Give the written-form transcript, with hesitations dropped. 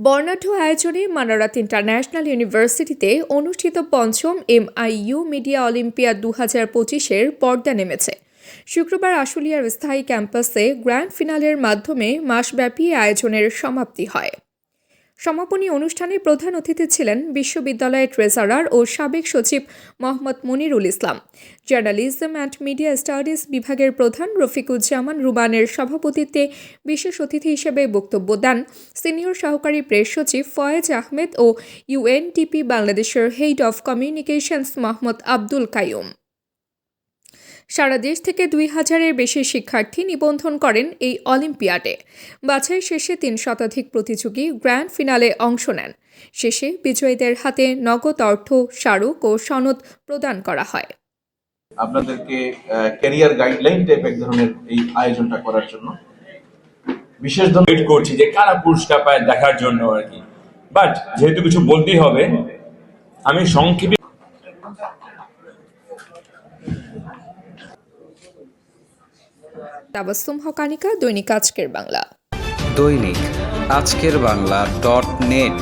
বর্ণাঢ্য আয়োজনে মানারাত ইন্টারন্যাশনাল ইউনিভার্সিটিতে অনুষ্ঠিত পঞ্চম MIU মিডিয়া অলিম্পিয়াড 2025-এর পর্দা নেমেছে। শুক্রবার আশুলিয়ার স্থায়ী ক্যাম্পাসে গ্র্যান্ড ফিনালের মাধ্যমে মাসব্যাপী আয়োজনের সমাপ্তি হয়। সমাপনী অনুষ্ঠানে প্রধান অতিথি ছিলেন বিশ্ববিদ্যালয়ের ট্রেজারার ও সাবেক সচিব মোহাম্মদ মনিরুল ইসলাম। জার্নালিজম অ্যান্ড মিডিয়া স্টাডিজ বিভাগের প্রধান রফিকুজ্জামান রুবানের সভাপতিত্বে বিশেষ অতিথি হিসেবে বক্তব্য দেন সিনিয়র সহকারী প্রেস সচিব ফয়েজ আহমেদ ও UNDP বাংলাদেশের head of communications Mohammad Abdul Quayum. সারা দেশ থেকে 2000-এর বেশি শিক্ষার্থী নিবন্ধন করেন এই অলিম্পিয়াডে। বাছাই শেষে 3 শতাধিক প্রতিযোগী গ্র্যান্ড ফিনালে অংশ নেন। শেষে বিজয়ীদের হাতে নগদ অর্থ, স্মারক ও সনদ প্রদান করা হয়। আপনাদেরকে ক্যারিয়ার গাইডলাইন টাইপ এক ধরনের এই আয়োজনটা করার জন্য বিশেষ ওয়েট করছি যে কারা পুরস্কার পায় দেখার জন্য আর কি। বাট যেহেতু কিছু বলতেই হবে, আমি সংক্ষেপে তাবাসসুম হকানিকা, দৈনিক আজকের বাংলা। দৈনিক আজকের বাংলা .net